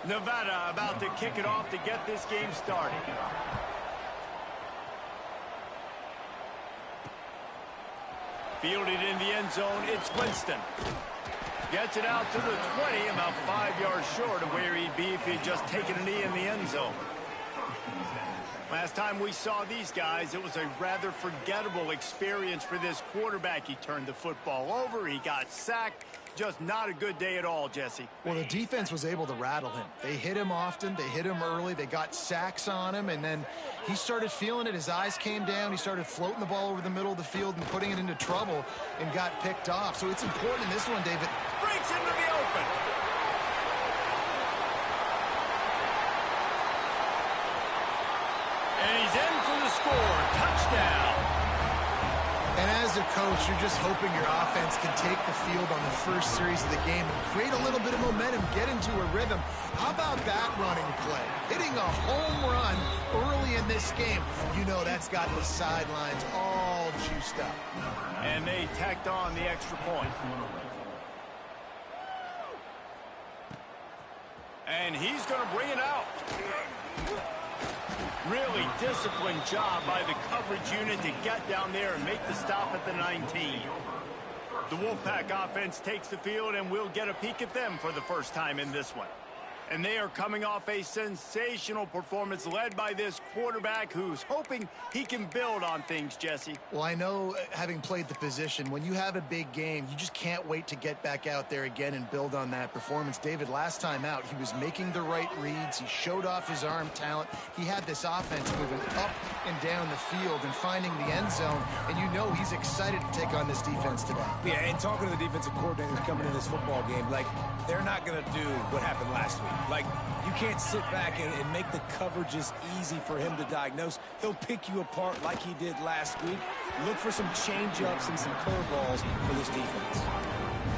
Nevada about to kick it off to get this game started. Fielded in the end zone, it's Winston. Gets it out to the 20, about 5 yards short of where he'd be if he'd just taken a knee in the end zone. Last time we saw these guys, it was a rather forgettable experience for this quarterback. He turned the football over, he got sacked. Just not a good day at all, Jesse. Well, the defense was able to rattle him. They hit him often, they hit him early, they got sacks on him, and then he started feeling it. His eyes came down, he started floating the ball over the middle of the field and putting it into trouble and got picked off. So it's important in this one, David. Breaks into the open. And he's in for the score. Touchdown. And as a coach, you're just hoping your offense can take the field on the first series of the game and create a little bit of momentum, get into a rhythm. How about that running play? Hitting a home run early in this game. You know that's got the sidelines all juiced up. And they tacked on the extra point. And he's going to bring it out. Really disciplined job by the coverage unit to get down there and make the stop at the 19. The Wolfpack offense takes the field, and we'll get a peek at them for the first time in this one. And they are coming off a sensational performance led by this quarterback who's hoping he can build on things, Jesse. Well, I know, having played the position, when you have a big game, you just can't wait to get back out there again and build on that performance. David, last time out, he was making the right reads. He showed off his arm talent. He had this offense moving up and down the field and finding the end zone, and you know he's excited to take on this defense today. Yeah, and talking to the defensive coordinators coming in this football game, like, they're not going to do what happened last week. Like, you can't sit back and make the coverages easy for him to diagnose. He'll pick you apart like he did last week. Look for some change-ups and some curveballs for this defense.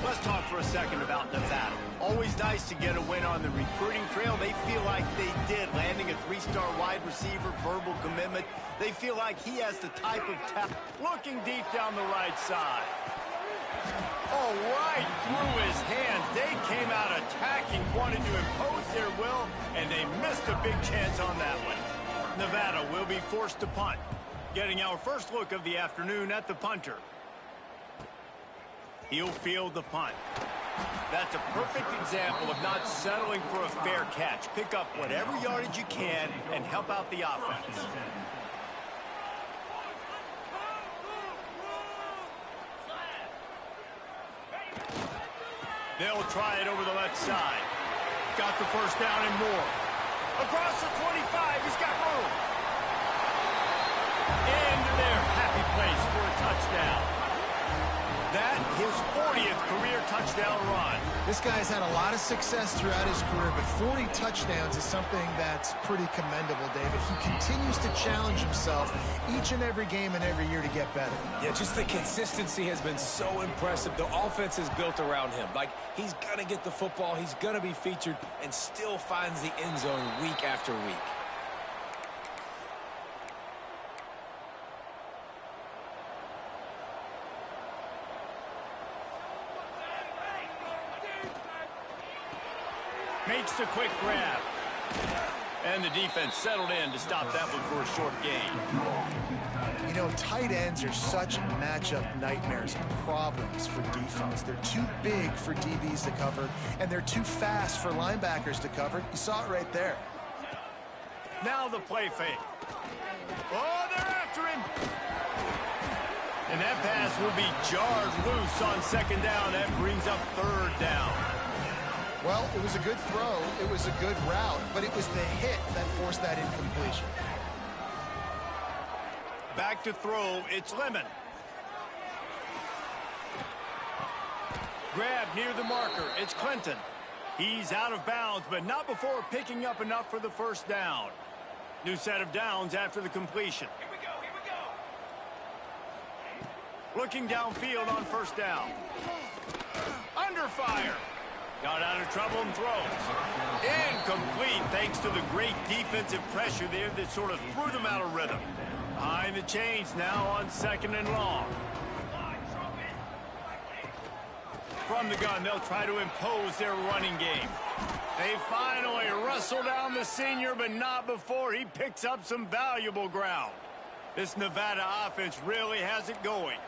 Let's talk for a second about Nevada. Always nice to get a win on the recruiting trail. They feel like they did, landing a 3-star wide receiver, verbal commitment. They feel like he has the type of talent. Looking deep down the right side. Oh, right through his hands. They came out attacking, wanted to impose their will, and they missed a big chance on that one. Nevada will be forced to punt. Getting our first look of the afternoon at the punter. He'll field the punt. That's a perfect example of not settling for a fair catch. Pick up whatever yardage you can and help out the offense. They'll try it over the left side. Got the first down and more. Across the 25, he's got room. Into their happy place for a touchdown. That, his 40th career touchdown run. This guy's had a lot of success throughout his career, but 40 touchdowns is something that's pretty commendable, David. He continues to challenge himself each and every game and every year to get better. Yeah, just the consistency has been so impressive. The offense is built around him. Like, he's going to get the football, he's going to be featured, and still finds the end zone week after week. Makes the quick grab. And the defense settled in to stop that one for a short gain. You know, tight ends are such matchup nightmares and problems for defense. They're too big for DBs to cover, and they're too fast for linebackers to cover. You saw it right there. Now the play fake. Oh, they're after him. And that pass will be jarred loose on second down. That brings up third down. Well, it was a good throw, it was a good route, but it was the hit that forced that incompletion. Back to throw, it's Lemon. Grab near the marker, it's Clinton. He's out of bounds, but not before picking up enough for the first down. New set of downs after the completion. Here we go, here we go. Looking downfield on first down. Under fire. Got out of trouble and throws. Incomplete thanks to the great defensive pressure there that sort of threw them out of rhythm. Behind the chains now on second and long. From the gun, they'll try to impose their running game. They finally wrestle down the senior, but not before he picks up some valuable ground. This Nevada offense really has it going.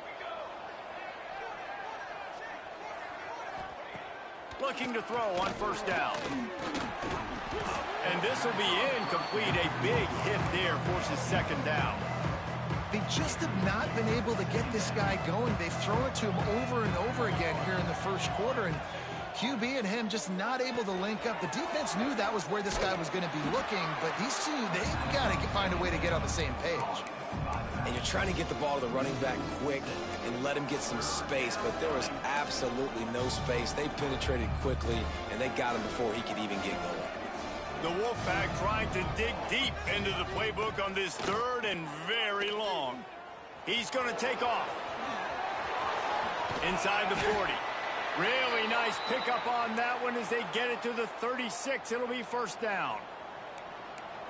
Looking to throw on first down. And this will be incomplete. A big hit there forces second down. They just have not been able to get this guy going. They've thrown it to him over and over again here in the first quarter, and QB and him just not able to link up. The defense knew that was where this guy was going to be looking, but these two, they've got to find a way to get on the same page. And you're trying to get the ball to the running back quick and let him get some space, but there was absolutely no space. They penetrated quickly, and they got him before he could even get going. The Wolfpack trying to dig deep into the playbook on this third and very long. He's going to take off. Inside the 40. Really nice pickup on that one as they get it to the 36. It'll be first down.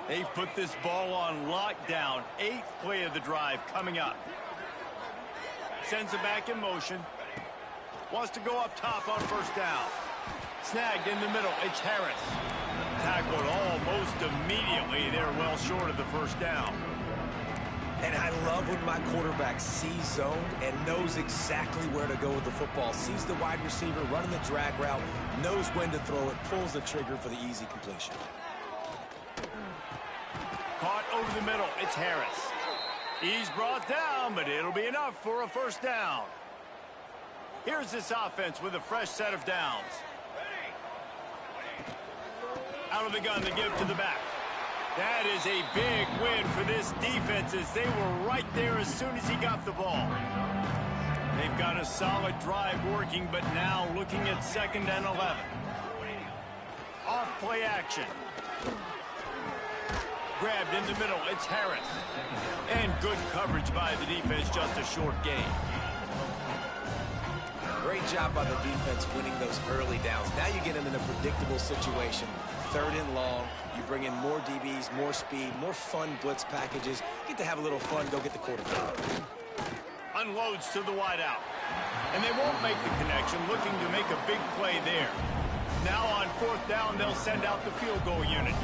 They've put this ball on lockdown. 8th play of the drive coming up. Sends it back in motion. Wants to go up top on first down. Snagged in the middle. It's Harris. Tackled almost immediately. They're well short of the first down. And I love when my quarterback sees zone and knows exactly where to go with the football. Sees the wide receiver running the drag route, knows when to throw it, pulls the trigger for the easy completion. Caught over the middle. It's Harris. He's brought down, but it'll be enough for a first down. Here's this offense with a fresh set of downs. Out of the gun to give to the back. That is a big win for this defense as they were right there as soon as he got the ball. They've got a solid drive working, but now looking at 2nd and 11. Off play action. Grabbed in the middle. It's Harris. And good coverage by the defense, just a short gain. Great job by the defense winning those early downs. Now you get them in a predictable situation. 3rd and long. You bring in more DBs, more speed, more fun blitz packages. Get to have a little fun. Go get the quarterback. Unloads to the wideout. And they won't make the connection, looking to make a big play there. Now on 4th down, they'll send out the field goal unit.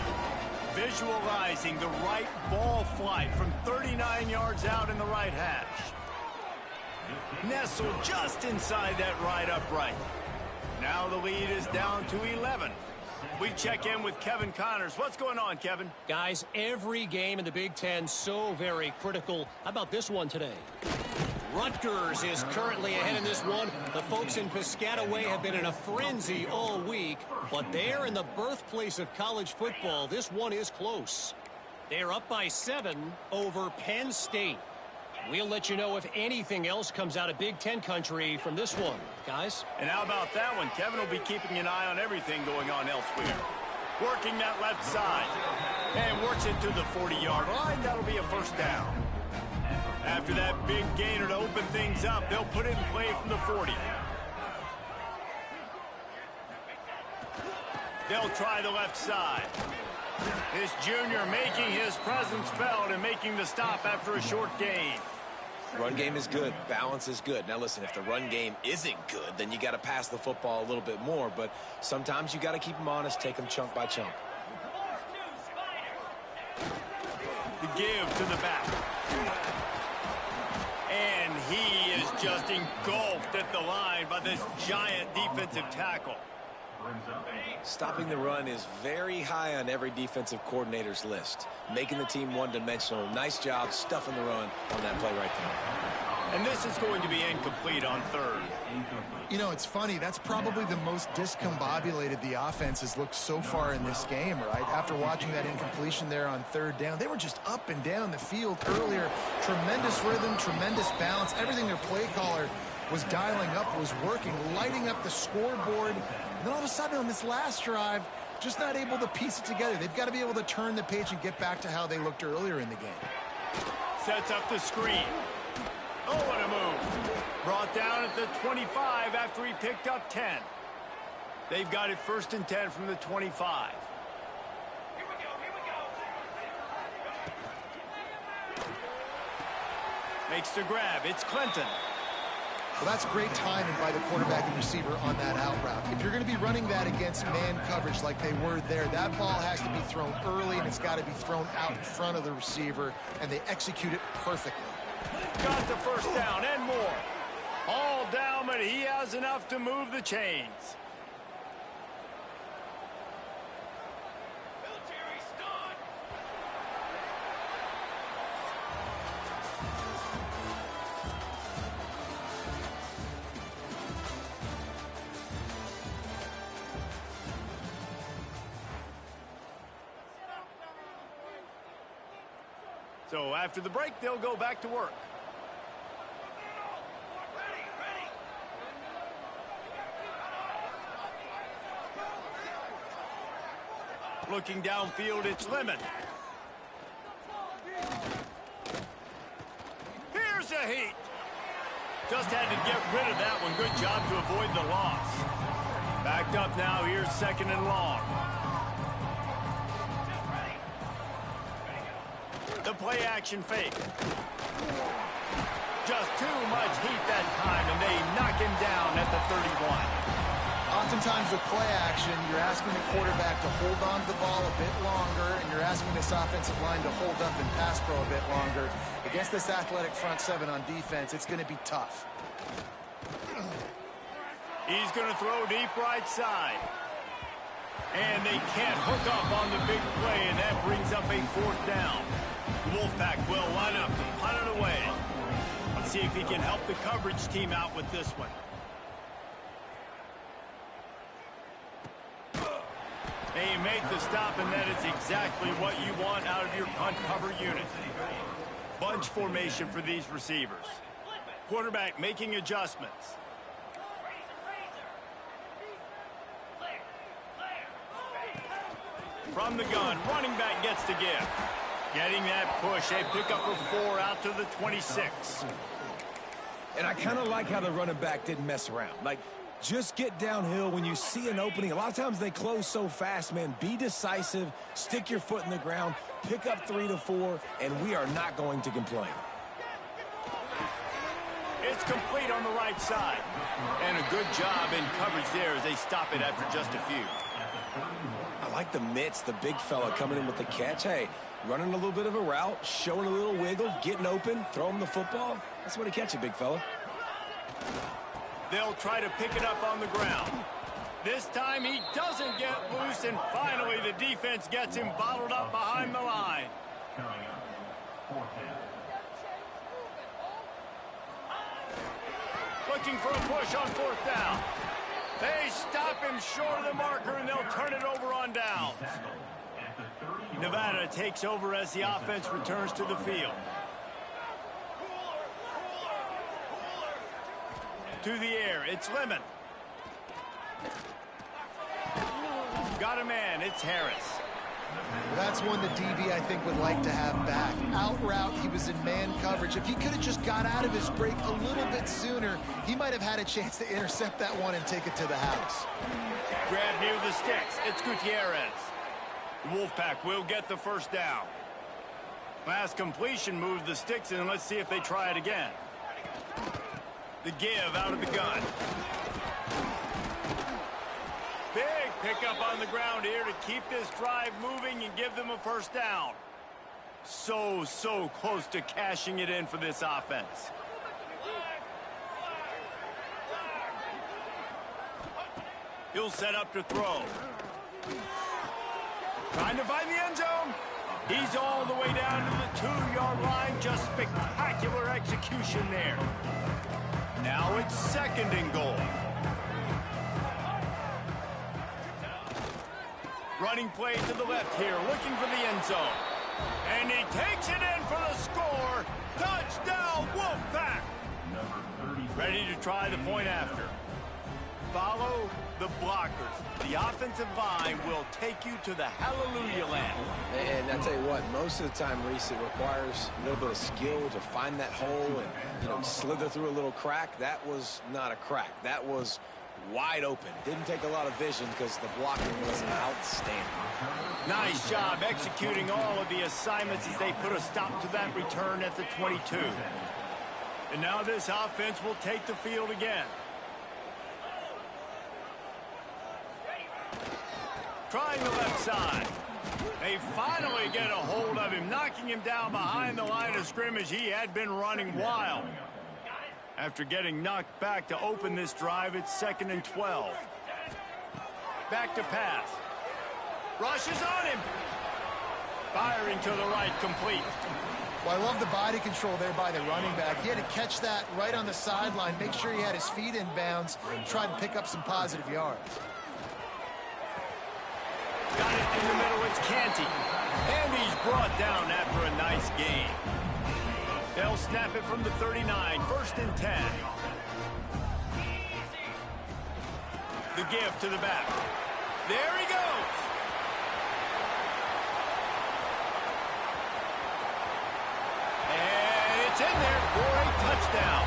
Visualizing the right ball flight from 39 yards out in the right hash. Nestled just inside that right upright. Now the lead is down to 11. We check in with Kevin Connors. What's going on, Kevin? Guys, every game in the Big Ten so very critical. How about this one today? Rutgers is currently ahead in this one. The folks in Piscataway have been in a frenzy all week, but they're in the birthplace of college football. This one is close. They're up by 7 over Penn State. We'll let you know if anything else comes out of Big Ten country from this one, guys. And how about that one? Kevin will be keeping an eye on everything going on elsewhere. Working that left side. And works it to the 40-yard line. That'll be a first down. After that big gainer to open things up, they'll put it in play from the 40. They'll try the left side. This junior making his presence felt and making the stop after a short gain. Run game is good. Balance is good. Now, listen, if the run game isn't good, then you got to pass the football a little bit more. But sometimes you got to keep them honest, take them chunk by chunk. The give to the back. And he is just engulfed at the line by this giant defensive tackle. Stopping the run is very high on every defensive coordinator's list. Making the team one-dimensional. Nice job stuffing the run on that play right there. And this is going to be incomplete on 3rd. You know, it's funny. That's probably the most discombobulated the offense has looked so far in this game, right? After watching that incompletion there on 3rd down, they were just up and down the field earlier. Tremendous rhythm, tremendous balance. Everything their play caller was dialing up was working, lighting up the scoreboard. And then all of a sudden on this last drive, just not able to piece it together. They've got to be able to turn the page and get back to how they looked earlier in the game. Sets up the screen. Oh, what a move. Brought down at the 25 after he picked up 10. They've got it 1st and 10 from the 25. Makes the grab. It's Clinton. Well, that's great timing by the quarterback and receiver on that out route. If you're going to be running that against man coverage like they were there, that ball has to be thrown early, and it's got to be thrown out in front of the receiver, and they execute it perfectly. Got the first down and more. All down, but he has enough to move the chains. So after the break, they'll go back to work. Looking downfield, it's Lemon. Here's a heat. Just had to get rid of that one. Good job to avoid the loss. Backed up now. Here's second and long. The play action fake. Just too much heat that time, and they knock him down at the 31. Oftentimes with play action, you're asking the quarterback to hold on to the ball a bit longer, and you're asking this offensive line to hold up and pass pro a bit longer. Against this athletic front seven on defense, it's going to be tough. He's going to throw deep right side. And they can't hook up on the big play, and that brings up a fourth down. The Wolfpack will line up to punt it away. Let's see if he can help the coverage team out with this one. They make the stop, and that is exactly what you want out of your punt cover unit. Bunch formation for these receivers. Quarterback making adjustments. From the gun, running back gets to give. Getting that push, a pickup of 4 out to the 26. And I kind of like how the running back didn't mess around. Like, just get downhill when you see an opening. A lot of times they close so fast, man. Be decisive, stick your foot in the ground, pick up 3 to 4, and we are not going to complain. It's complete on the right side. And a good job in coverage there as they stop it after just a few. I like the mitts, the big fella coming in with the catch. Hey, running a little bit of a route, showing a little wiggle, getting open, throw him the football. That's what he catch it, big fella. They'll try to pick it up on the ground. This time he doesn't get loose, and finally the defense gets him bottled up behind the line. Looking for a push on fourth down. They stop him short of the marker, and they'll turn it over on downs. Nevada takes over as the offense returns to the field. To the air, it's Lemon. Got a man, it's Harris. That's one the DB, I think, would like to have back. Out route, he was in man coverage. If he could have just got out of his break a little bit sooner, he might have had a chance to intercept that one and take it to the house. Grab near the sticks, it's Gutierrez. The Wolfpack will get the first down. Last completion moved the sticks, and let's see if they try it again. The give out of the gun. Big pickup on the ground here to keep this drive moving and give them a first down. So close to cashing it in for this offense. He'll set up to throw. Trying to find the end zone. He's all the way down to the 2-yard line. Just spectacular execution there. Now it's second and goal. Running play to the left here, looking for the end zone. And he takes it in for the score. Touchdown, Wolfpack! Ready to try the point after. Follow the blockers. The offensive line will take you to the hallelujah land. And I tell you what, most of the time, Reese, it requires a little bit of skill to find that hole and, slither through a little crack. That was not a crack. That was wide open. Didn't take a lot of vision because the blocking was outstanding. Nice job executing all of the assignments as they put a stop to that return at the 22. And now this offense will take the field again. Trying the left side. They finally get a hold of him, knocking him down behind the line of scrimmage. He had been running wild. After getting knocked back to open this drive, it's 2nd and 12. Back to pass. Rushes on him. Firing to the right, complete. Well, I love the body control there by the running back. He had to catch that right on the sideline, make sure he had his feet in bounds, try to pick up some positive yards. Got it in the middle, it's Canty. And he's brought down after a nice gain. They'll snap it from the 39, 1st and 10. The give to the back. There he goes. And it's in there for a touchdown.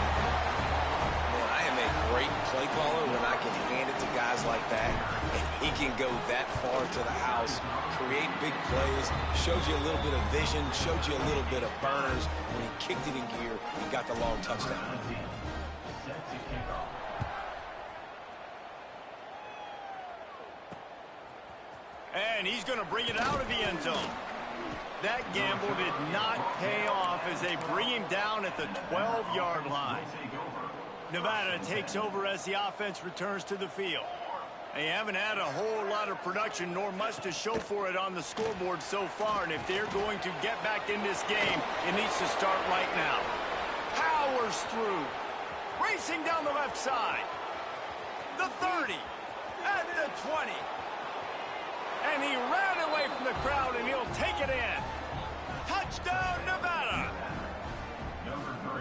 Man, I am a great play caller when I can hand it to guys like that. And he can go that far to the house, create big plays, showed you a little bit of vision, showed you a little bit of burners. When he kicked it in gear, he got the long touchdown. And he's going to bring it out of the end zone. That gamble did not pay off as they bring him down at the 12-yard line. Nevada takes over as the offense returns to the field. They haven't had a whole lot of production, nor much to show for it on the scoreboard so far. And if they're going to get back in this game, it needs to start right now. Powers through. Racing down the left side. The 30. At the 20. And he ran away from the crowd, and he'll take it in. Touchdown, Nevada.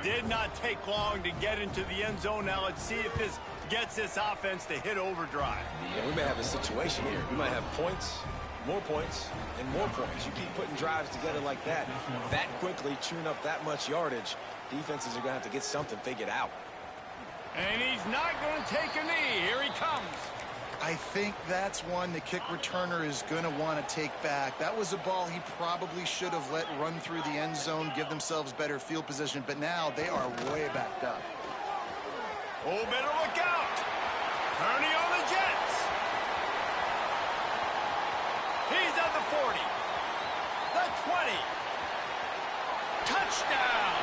Did not take long to get into the end zone. Now let's see if this gets this offense to hit overdrive. Yeah, we may have a situation here. We might have points, and more points. You keep putting drives together like that quickly, chewing up that much yardage, defenses are going to have to get something figured out. And he's not going to take a knee. Here he comes. I think that's one the kick returner is going to want to take back. That was a ball he probably should have let run through the end zone, give themselves better field position, but now they are way backed up. Oh, better look out. Kearney on the Jets. He's at the 40. The 20. Touchdown.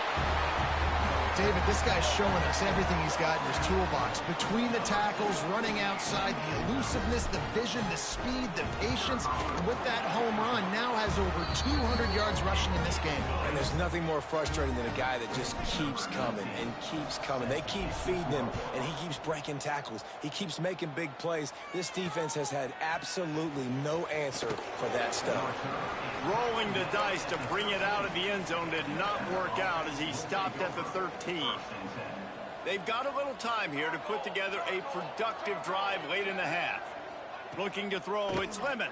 David, this guy's showing us everything he's got in his toolbox. Between the tackles, running outside, the elusiveness, the vision, the speed, the patience. And with that home run, now has over 200 yards rushing in this game. And there's nothing more frustrating than a guy that just keeps coming and keeps coming. They keep feeding him, and he keeps breaking tackles. He keeps making big plays. This defense has had absolutely no answer for that stuff. Rolling the dice to bring it out of the end zone did not work out as he stopped at the 13. They've got a little time here to put together a productive drive late in the half. Looking to throw, it's Lemon.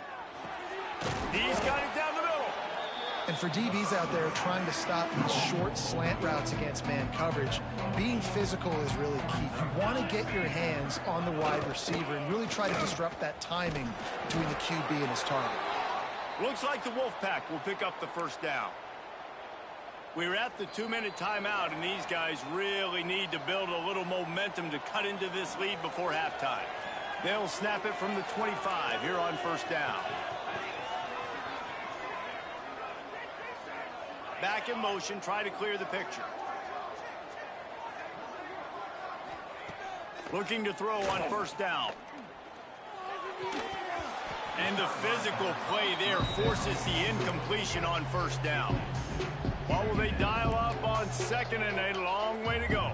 He's got it down the middle. And for DBs out there trying to stop these short slant routes against man coverage, being physical is really key. You want to get your hands on the wide receiver and really try to disrupt that timing between the QB and his target. Looks like the Wolfpack will pick up the first down. We're at the 2-minute timeout, and these guys really need to build a little momentum to cut into this lead before halftime. They'll snap it from the 25 here on first down. Back in motion, try to clear the picture. Looking to throw on first down. And the physical play there forces the incompletion on first down. What will they dial up on second and a long way to go?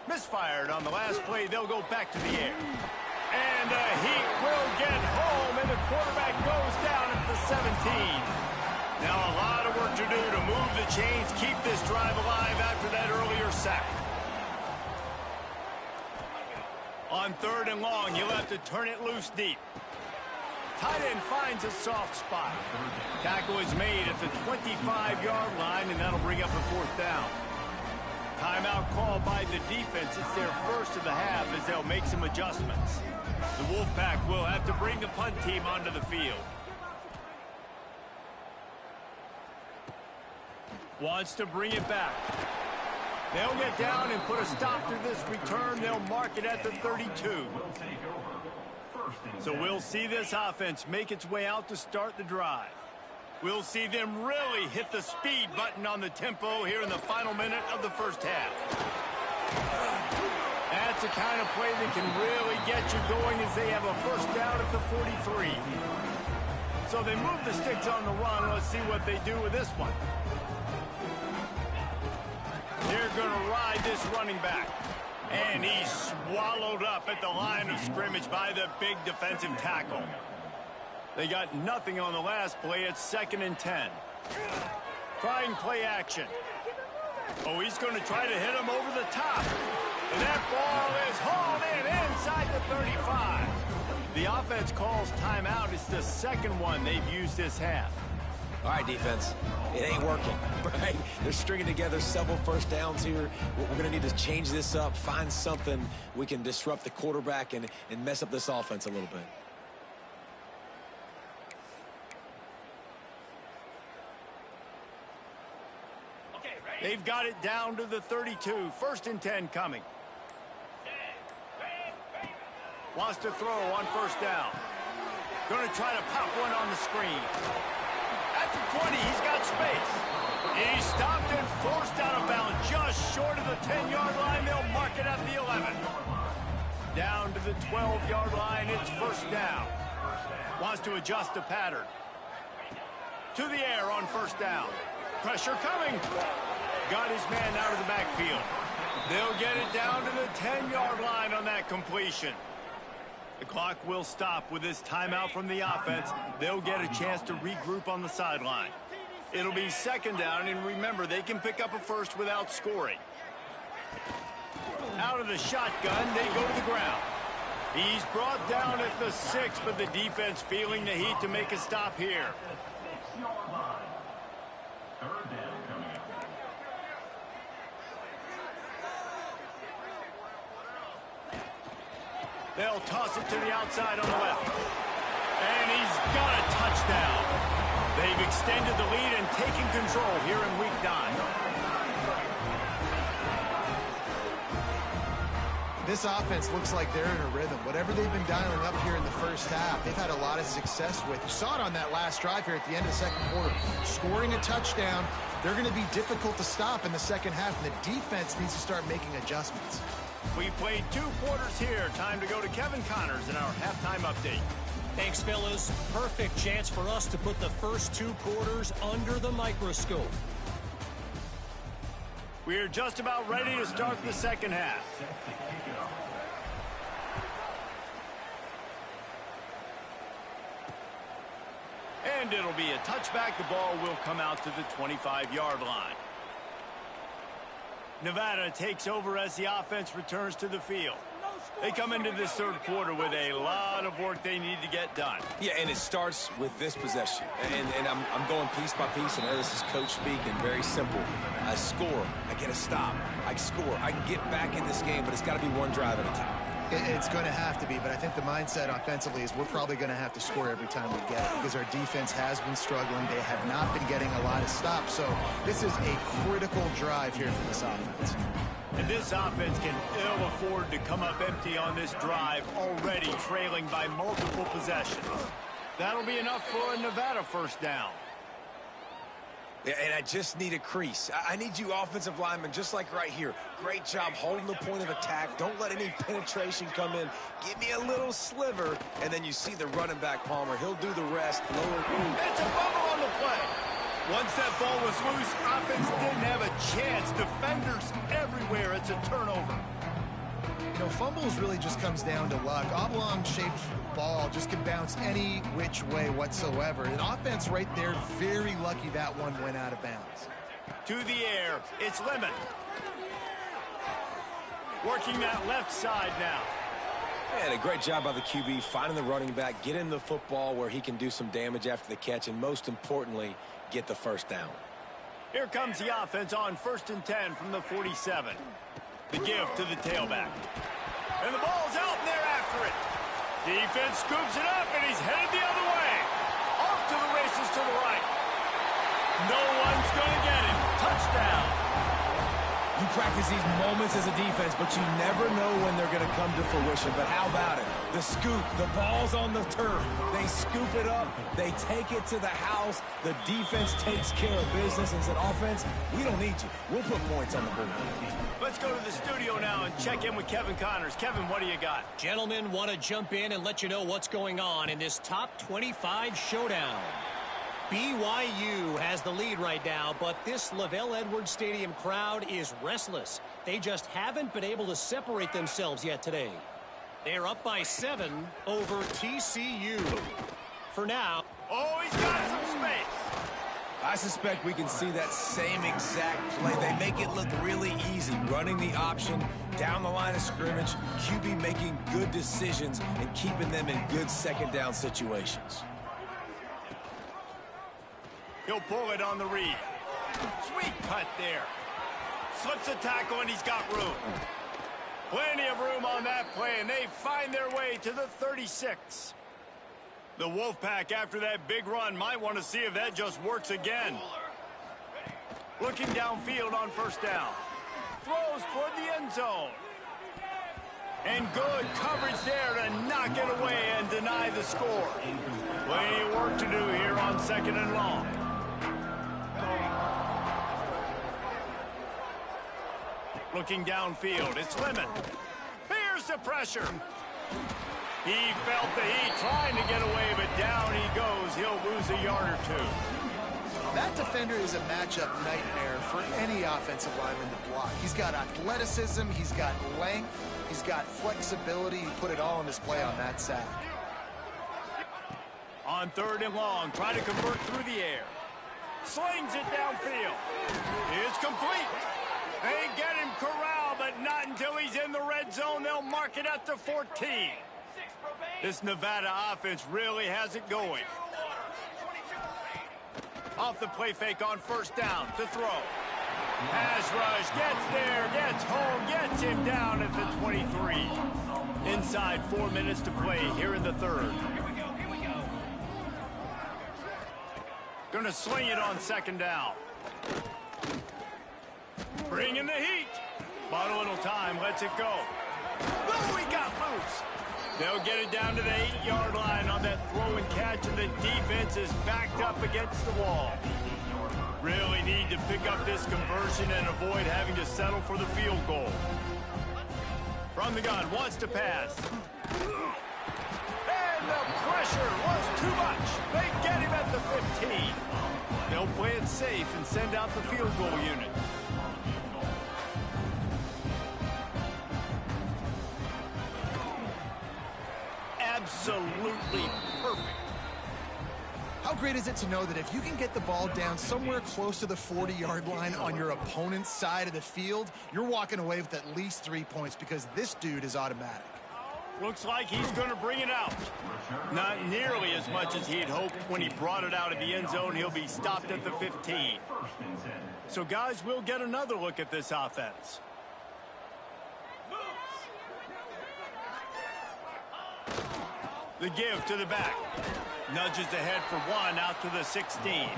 Misfired on the last play. They'll go back to the air. And the Heat will get home, and the quarterback goes down at the 17. Now a lot of work to do to move the chains, keep this drive alive after that earlier sack. On third and long, he'll have to turn it loose deep. Tight end finds a soft spot. Tackle is made at the 25-yard line, and that'll bring up a fourth down. Timeout called by the defense. It's their first of the half as they'll make some adjustments. The Wolfpack will have to bring the punt team onto the field. Wants to bring it back. They'll get down and put a stop to this return. They'll mark it at the 32. So we'll see this offense make its way out to start the drive. We'll see them really hit the speed button on the tempo here in the final minute of the first half. That's the kind of play that can really get you going as they have a first down at the 43. So they move the sticks on the run. Let's see what they do with this one. They're going to ride this running back. And he's swallowed up at the line of scrimmage by the big defensive tackle. They got nothing on the last play. It's 2nd and 10. Trying play action. Oh, he's going to try to hit him over the top. And that ball is hauled in inside the 35. The offense calls timeout. It's the second one they've used this half. All right, defense, it ain't working, right? They're stringing together several first downs here. We're going to need to change this up, find something we can disrupt the quarterback and mess up this offense a little bit. They've got it down to the 32. 1st and 10 coming. Wants to throw on first down. Going to try to pop one on the screen. At the 20, he's got space. He's stopped and forced out of bounds just short of the 10-yard line. They'll mark it at the 11. Down to the 12-yard line. It's first down. Wants to adjust the pattern. To the air on first down. Pressure coming. Got his man out of the backfield. They'll get it down to the 10-yard line on that completion. The clock will stop with this timeout from the offense. They'll get a chance to regroup on the sideline. It'll be 2nd down, and remember, they can pick up a first without scoring. Out of the shotgun, they go to the ground. He's brought down at the 6, but the defense feeling the heat to make a stop here. They'll toss it to the outside on the left. And he's got a touchdown. They've extended the lead and taken control here in Week 9. This offense looks like they're in a rhythm. Whatever they've been dialing up here in the first half, they've had a lot of success with. You saw it on that last drive here at the end of the second quarter. Scoring a touchdown, they're going to be difficult to stop in the second half, and the defense needs to start making adjustments. We played 2 quarters here. Time to go to Kevin Connors in our halftime update. Thanks, fellas. Perfect chance for us to put the first 2 quarters under the microscope. We're just about ready to start the second half. And it'll be a touchback. The ball will come out to the 25-yard line. Nevada takes over as the offense returns to the field. They come into this third quarter with a lot of work they need to get done. Yeah, and it starts with this possession. And I'm going piece by piece, and this is coach speaking, very simple. I score, I get a stop, I score, I can get back in this game, but it's got to be one drive at a time. It's going to have to be, but I think the mindset offensively is we're probably going to have to score every time we get it because our defense has been struggling. They have not been getting a lot of stops, so this is a critical drive here for this offense. And this offense can ill afford to come up empty on this drive, already trailing by multiple possessions. That'll be enough for a Nevada first down. Yeah, and I just need a crease. I need you offensive linemen, just like right here. Great job holding the point of attack. Don't let any penetration come in. Give me a little sliver, and then you see the running back, Palmer. He'll do the rest. Lower. It's a fumble on the play. Once that ball was loose, offense didn't have a chance. Defenders everywhere. It's a turnover. You know, fumbles really just comes down to luck. Oblong-shaped ball just can bounce any which way whatsoever. An offense right there, very lucky that one went out of bounds. To the air, it's Lemon. Working that left side now. And a great job by the QB, finding the running back, getting the football where he can do some damage after the catch, and most importantly, get the first down. Here comes the offense on 1st and 10 from the 47. The give to the tailback. And the ball's out, and they're after it. Defense scoops it up, and he's headed the other way. Off to the races to the right. No one's going to get him. Touchdown. You practice these moments as a defense, but you never know when they're going to come to fruition. But how about it? The scoop, the ball's on the turf. They scoop it up. They take it to the house. The defense takes care of business and said, offense, we don't need you. We'll put points on the board. Let's go to the studio now and check in with Kevin Connors. Kevin, what do you got? Gentlemen, want to jump in and let you know what's going on in this top 25 showdown. BYU has the lead right now, but this LaVell Edwards Stadium crowd is restless. They just haven't been able to separate themselves yet today. They're up by 7 over TCU. For now. Oh, he's got some space. I suspect we can see that same exact play. They make it look really easy, running the option down the line of scrimmage, QB making good decisions and keeping them in good second down situations. He'll pull it on the read. Sweet cut there. Slips a tackle, and he's got room. Plenty of room on that play, and they find their way to the 36. The Wolfpack, after that big run, might want to see if that just works again. Looking downfield on first down. Throws toward the end zone. And good coverage there to knock it away and deny the score. Plenty of work to do here on second and long. Looking downfield, it's Lemon. Here's the pressure. He felt the heat trying to get away, but down he goes. He'll lose a yard or two. That defender is a matchup nightmare for any offensive lineman to block. He's got athleticism, he's got length, he's got flexibility. He put it all on display on that sack. On third and long, try to convert through the air. Slings it downfield. It's complete. They get him corralled, but not until he's in the red zone. They'll mark it at the 14. This Nevada offense really has it going. Off the play fake on first down to throw. Pass rush, gets there, gets home, gets him down at the 23. Inside 4 minutes to play here in the third. Gonna sling it on second down. Bring in the heat. Bought a little time, lets it go. Oh, he got loose. They'll get it down to the 8-yard line on that throw and catch, and the defense is backed up against the wall. Really need to pick up this conversion and avoid having to settle for the field goal. From the gun, wants to pass. And the pressure was too much. They get him at the 15. They'll play it safe and send out the field goal unit. Absolutely perfect. How great is it to know that if you can get the ball down somewhere close to the 40-yard line on your opponent's side of the field, you're walking away with at least 3 points because this dude is automatic. Looks like he's going to bring it out. Not nearly as much as he'd hoped when he brought it out of the end zone. He'll be stopped at the 15. So, guys, we'll get another look at this offense. The give to the back. Nudges ahead for one out to the 16.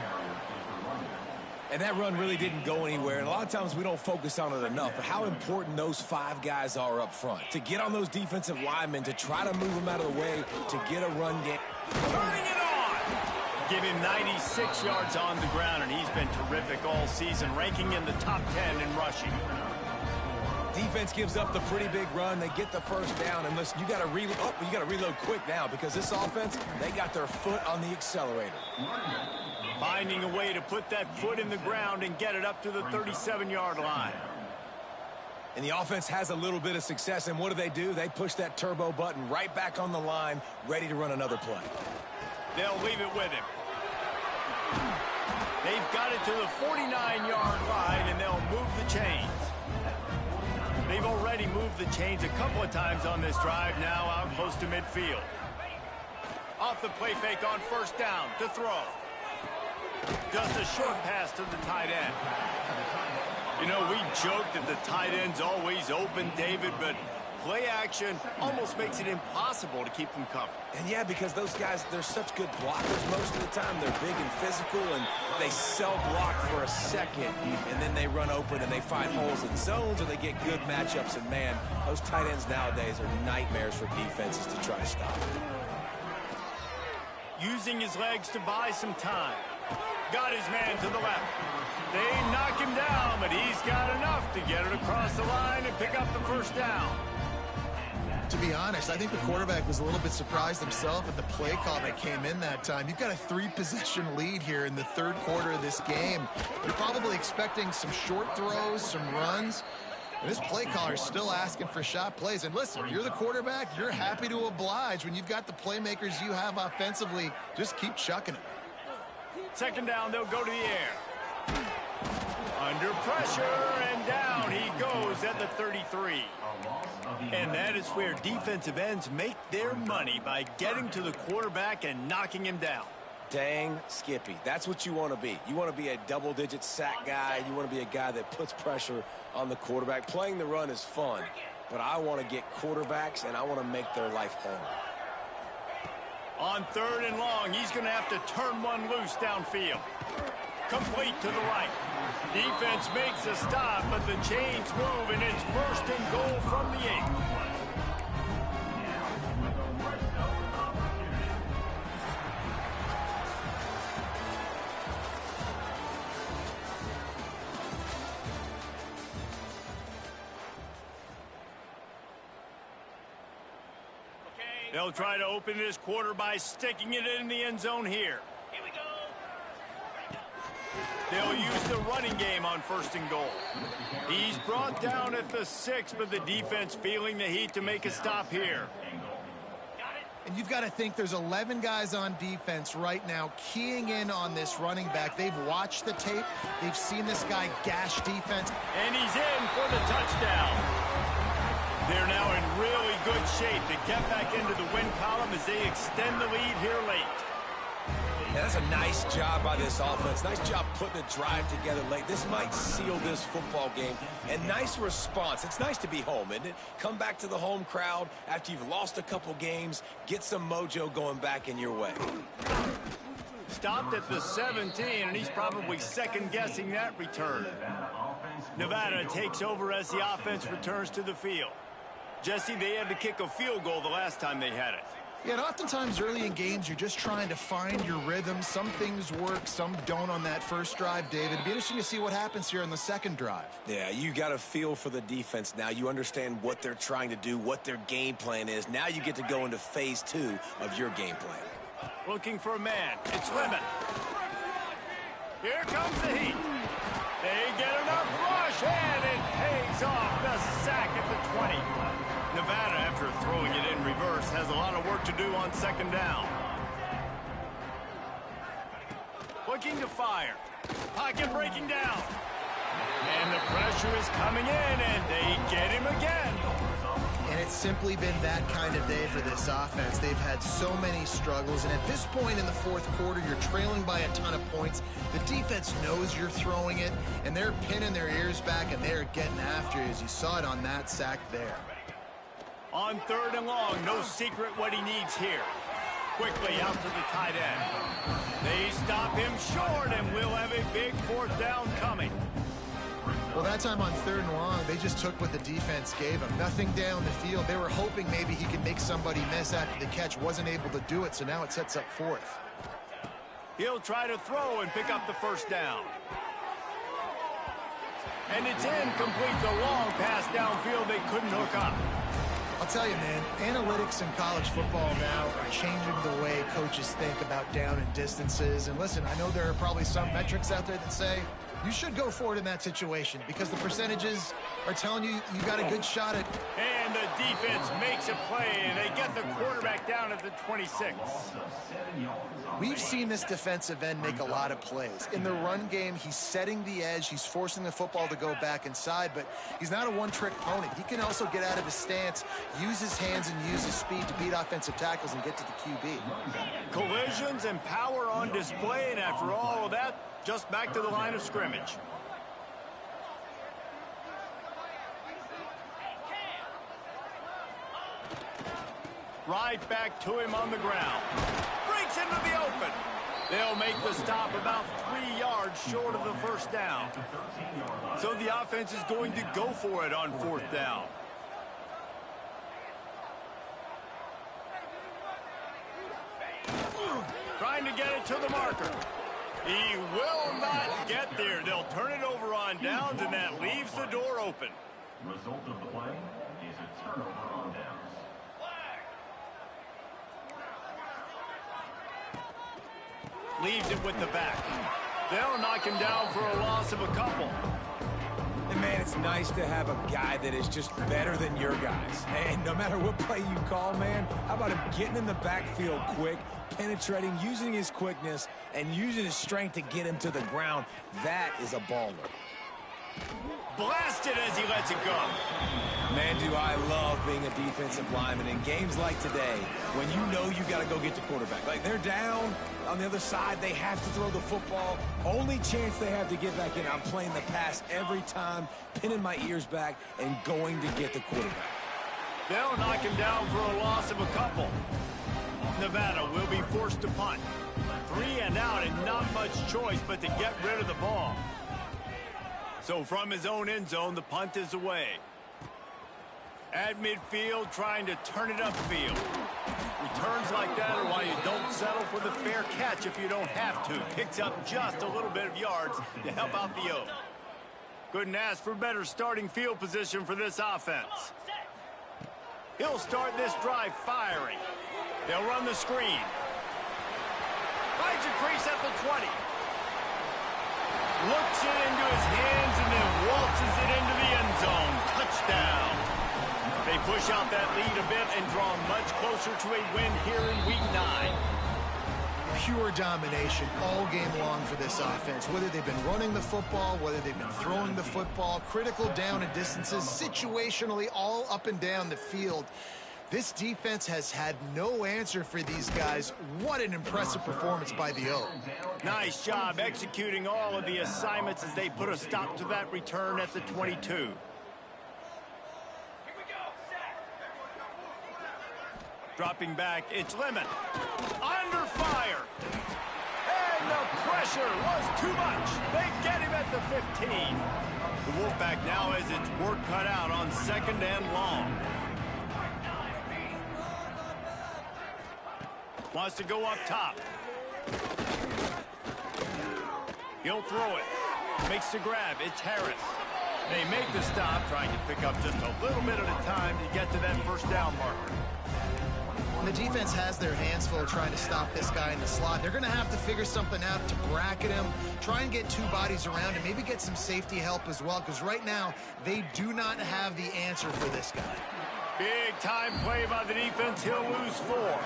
And that run really didn't go anywhere. And a lot of times we don't focus on it enough. But how important those 5 guys are up front. To get on those defensive linemen, to try to move them out of the way, to get a run game. Turning it on! Give him 96 yards on the ground, and he's been terrific all season, ranking in the top 10 in rushing. Defense gives up the pretty big run. They get the first down. And listen, you got to reload quick now because this offense, they got their foot on the accelerator. Finding a way to put that foot in the ground and get it up to the 37-yard line. And the offense has a little bit of success. And what do? They push that turbo button right back on the line, ready to run another play. They'll leave it with him. They've got it to the 49-yard line, and they'll move the chains. They've already moved the chains a couple of times on this drive, now out close to midfield. Off the play fake on first down to throw. Just a short pass to the tight end. You know, we joke that the tight end's always open, David, but play action almost makes it impossible to keep them covered. And yeah, because those guys, they're such good blockers most of the time. They're big and physical, and they block for a second, and then they run open and they find holes in zones, or they get good matchups. And man, those tight ends nowadays are nightmares for defenses to try to stop. Using his legs to buy some time. Got his man to the left. They knock him down, but he's got enough to get it across the line and pick up the first down. To be honest, I think the quarterback was a little bit surprised himself at the play call that came in that time. You've got a 3-possession lead here in the third quarter of this game. You're probably expecting some short throws, some runs. And this play caller is still asking for shot plays. And listen, you're the quarterback. You're happy to oblige. When you've got the playmakers you have offensively, just keep chucking it. Second down, they'll go to the air. Under pressure, and down he goes at the 33. And that is where defensive ends make their money, by getting to the quarterback and knocking him down. Dang Skippy. That's what you want to be. You want to be a double-digit sack guy. You want to be a guy that puts pressure on the quarterback. Playing the run is fun, but I want to get quarterbacks, and I want to make their life hard. On third and long, he's going to have to turn one loose downfield. Complete to the right. Defense makes a stop, but the chains move, and it's first and goal from the 8. They'll try to open this quarter by sticking it in the end zone here. Here we go. They'll use the running game on first and goal. He's brought down at the 6, but the defense feeling the heat to make a stop here. And you've got to think there's 11 guys on defense right now keying in on this running back. They've watched the tape. They've seen this guy gash defense. And he's in for the touchdown. They're now in really good shape to get back into the win column as they extend the lead here late. Yeah, that's a nice job by this offense. Nice job putting a drive together late. This might seal this football game. And nice response. It's nice to be home, isn't it? Come back to the home crowd after you've lost a couple games. Get some mojo going back in your way. Stopped at the 17, and he's probably second-guessing that return. Nevada takes over as the offense returns to the field. Jesse, they had to kick a field goal the last time they had it. Yeah, and oftentimes early in games, you're just trying to find your rhythm. Some things work, some don't on that first drive, David. It'd be interesting to see what happens here in the second drive. Yeah, you got a feel for the defense now. You understand what they're trying to do, what their game plan is. Now you get to go into phase 2 of your game plan. Looking for a man. It's Lemon. Here comes the heat. They get enough rush, and it pays off. The sack at the 20. Nevada, after throwing it in reverse, has a lot of work to do on second down. Looking to fire. Pocket breaking down. And the pressure is coming in, and they get him again. And it's simply been that kind of day for this offense. They've had so many struggles, and at this point in the fourth quarter, you're trailing by a ton of points. The defense knows you're throwing it, and they're pinning their ears back, and they're getting after you, as you saw it on that sack there. On third and long, no secret what he needs here. Quickly out to the tight end. They stop him short, and we'll have a big fourth down coming. Well, that time on third and long, they just took what the defense gave him. Nothing down the field. They were hoping maybe he could make somebody miss after the catch. Wasn't able to do it, so now it sets up fourth. He'll try to throw and pick up the first down. And it's incomplete. The long pass downfield they couldn't hook up. I'll tell you, man, analytics in college football now are changing the way coaches think about down and distances. And listen, I know there are probably some metrics out there that say you should go for it in that situation because the percentages are telling you you got a good shot at. And the defense makes a play, and they get the quarterback down at the 26. We've seen this defensive end make a lot of plays. In the run game, he's setting the edge. He's forcing the football to go back inside, but he's not a one-trick pony. He can also get out of his stance, use his hands, and use his speed to beat offensive tackles and get to the QB. Collisions and power on display, and after all of that, just back to the line of scrimmage. Right back to him on the ground. Breaks into the open. They'll make the stop about 3 yards short of the first down. So the offense is going to go for it on 4th down. Trying to get it to the marker. He will not get there. They'll turn it over on downs, and that leaves the door open. Result of the play is a turnover on downs. Leaves it with the back. They'll knock him down for a loss of a couple. And man, it's nice to have a guy that is just better than your guys. And no matter what play you call, man, how about him getting in the backfield quick, penetrating, using his quickness, and using his strength to get him to the ground. That is a baller. Blasted as he lets it go. Man, do I love being a defensive lineman in games like today when you know you got to go get the quarterback. Like, they're down on the other side. They have to throw the football. Only chance they have to get back in. I'm playing the pass every time, pinning my ears back, and going to get the quarterback. They'll knock him down for a loss of a couple. Nevada will be forced to punt. 3 and out and not much choice but to get rid of the ball. So from his own end zone, the punt is away. At midfield, trying to turn it upfield. Returns like that are why you don't settle for the fair catch if you don't have to. Picks up just a little bit of yards to help out the O. Couldn't ask for better starting field position for this offense. He'll start this drive firing. They'll run the screen. Finds a crease at the 20. Looks it into his hands and then waltzes it into the end zone. Touchdown. They push out that lead a bit and draw much closer to a win here in Week 9. Pure domination all game long for this offense. Whether they've been running the football, whether they've been throwing the football, critical down and distances, situationally all up and down the field. This defense has had no answer for these guys. What an impressive performance by the O. Nice job executing all of the assignments as they put a stop to that return at the 22. Dropping back, it's Lemon. Under fire. And the pressure was too much. They get him at the 15. The Wolfpack now has its work cut out on 2nd and long. Wants to go up top. He'll throw it. Makes the grab. It's Harris. They make the stop, trying to pick up just a little bit at a time to get to that first down marker. And the defense has their hands full trying to stop this guy in the slot. They're going to have to figure something out to bracket him, try and get 2 bodies around him, maybe get some safety help as well, because right now they do not have the answer for this guy. Big time play by the defense. He'll lose 4.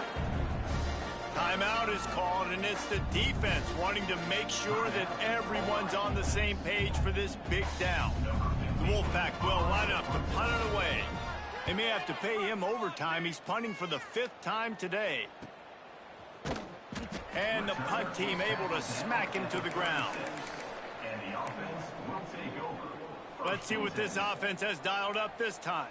Timeout is called, and it's the defense wanting to make sure that everyone's on the same page for this big down. The Wolfpack will line up to punt it away. They may have to pay him overtime. He's punting for the 5th time today. And the punt team able to smack him to the ground. And the offense will take over. Let's see what this offense has dialed up this time.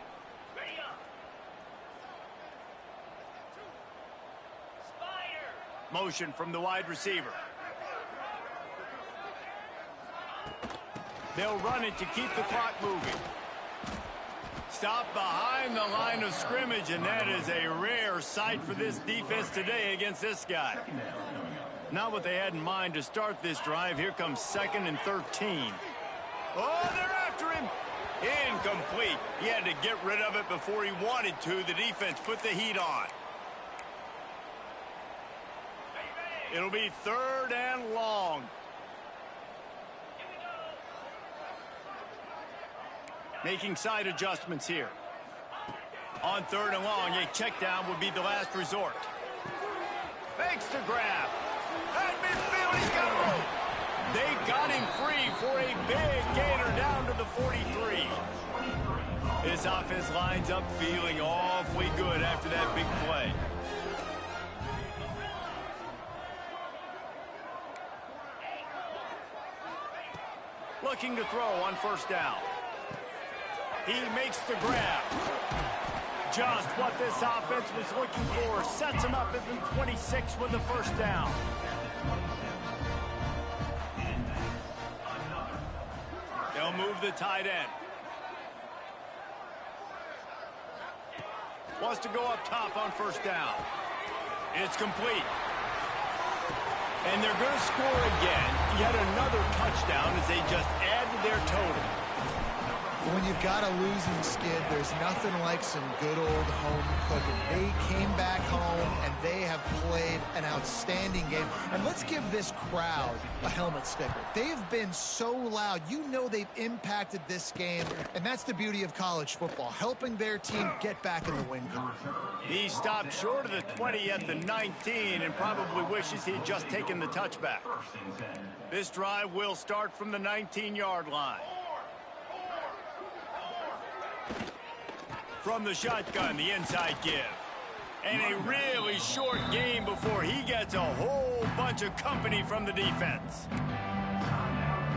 Motion from the wide receiver. They'll run it to keep the clock moving. Stop behind the line of scrimmage, and that is a rare sight for this defense today against this guy. Not what they had in mind to start this drive. Here comes 2nd and 13. Oh, they're after him. Incomplete. He had to get rid of it before he wanted to. The defense put the heat on. It'll be 3rd and long. Making side adjustments here. On 3rd and long, a check down would be the last resort. Makes the grab. At midfield, he's got room. They got him free for a big gainer down to the 43. This offense lines up feeling awfully good after that big play. Looking to throw on 1st down. He makes the grab. Just what this offense was looking for. Sets them up at the 26 with the first down. They'll move the tight end. Wants to go up top on first down. It's complete. And they're going to score again. Yet another touchdown as they just add to their total. When you've got a losing skid, there's nothing like some good old home cooking. They came back home, and they have played an outstanding game. And let's give this crowd a helmet sticker. They've been so loud. You know they've impacted this game, and that's the beauty of college football, helping their team get back in the win column. He stopped short of the 20 at the 19 and probably wishes he'd just taken the touchback. This drive will start from the 19-yard line. From the shotgun, the inside give. And a really short game before he gets a whole bunch of company from the defense.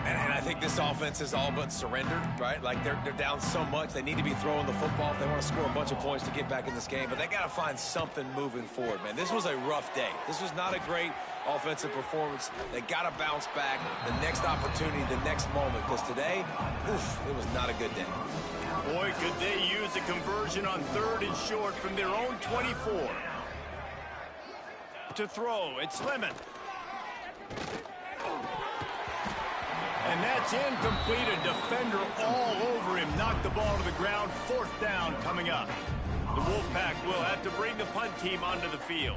And I think this offense is all but surrendered, right? Like they're down so much, they need to be throwing the football if they want to score a bunch of points to get back in this game. But they got to find something moving forward, man. This was a rough day. This was not a great offensive performance. They got to bounce back the next opportunity, the next moment. Because today, oof, it was not a good day. Boy, could they use a conversion on 3rd and short from their own 24. To throw, it's Lemon. And that's incomplete. A defender all over him. Knocked the ball to the ground. 4th down coming up. The Wolfpack will have to bring the punt team onto the field.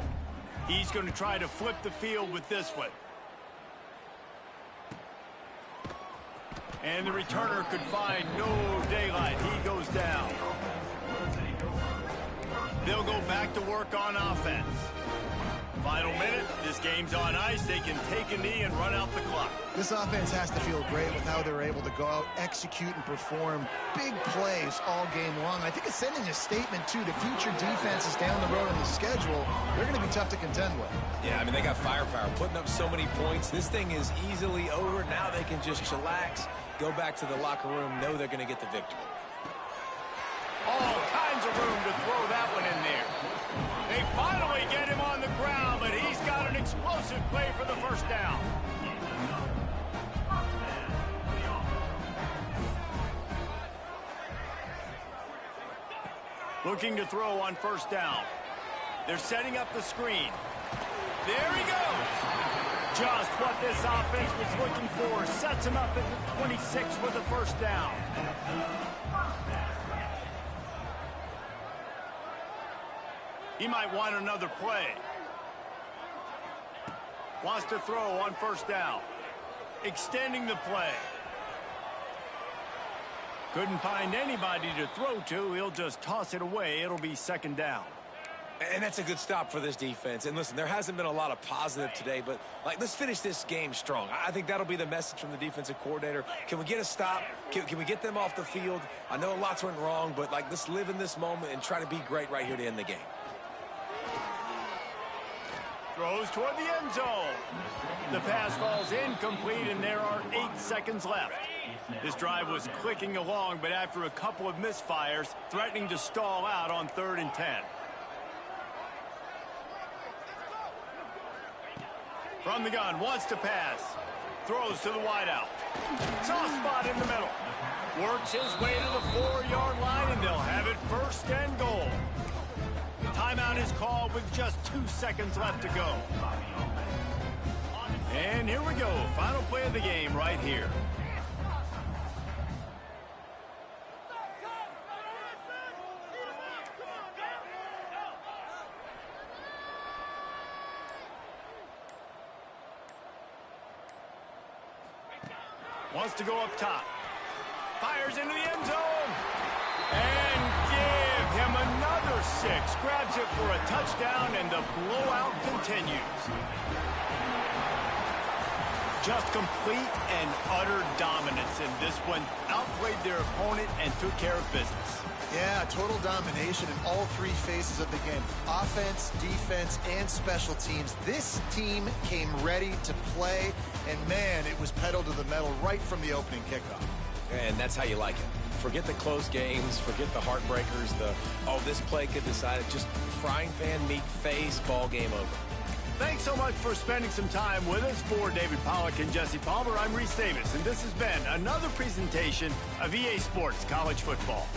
He's going to try to flip the field with this one. And the returner could find no daylight. He goes down. They'll go back to work on offense. Final minute. This game's on ice. They can take a knee and run out the clock. This offense has to feel great with how they're able to go out, execute, and perform big plays all game long. I think it's sending a statement, too, to future defenses down the road on the schedule. They're going to be tough to contend with. Yeah, I mean, they got firepower, putting up so many points. This thing is easily over. Now they can just chillax, go back to the locker room, know they're going to get the victory. All kinds of room to throw that one in there. They finally get him on the ground, but he's got an explosive play for the first down. Looking to throw on first down. They're setting up the screen. There he goes. Just what this offense was looking for. Sets him up at the 26 with the first down. He might want another play. Wants to throw on first down. Extending the play. Couldn't find anybody to throw to. He'll just toss it away. It'll be 2nd down. And that's a good stop for this defense. And listen, there hasn't been a lot of positive today, but like, let's finish this game strong. I think that'll be the message from the defensive coordinator. Can we get a stop? Can we get them off the field? I know lots went wrong, but like, let's live in this moment and try to be great right here to end the game. Throws toward the end zone. The pass falls incomplete, and there are 8 seconds left. This drive was clicking along, but after a couple of misfires, threatening to stall out on 3rd and 10. From the gun, wants to pass. Throws to the wideout. Soft spot in the middle. Works his way to the 4-yard line, and they'll have it 1st and goal. Timeout is called with just 2 seconds left to go. And here we go. Final play of the game right here. Wants to go up top. Fires into the end zone. And give him another 6. Grabs it for a touchdown, and the blowout continues. Just complete and utter dominance in this one. Outplayed their opponent and took care of business. Yeah, total domination in all 3 phases of the game. Offense, defense, and special teams. This team came ready to play, and man, it was pedal to the metal right from the opening kickoff. And that's how you like it. Forget the close games, forget the heartbreakers, oh, this play could decide it. Just frying pan, meat face, ball game over. Thanks so much for spending some time with us. For David Pollack and Jesse Palmer, I'm Reese Davis, and this has been another presentation of EA Sports College Football.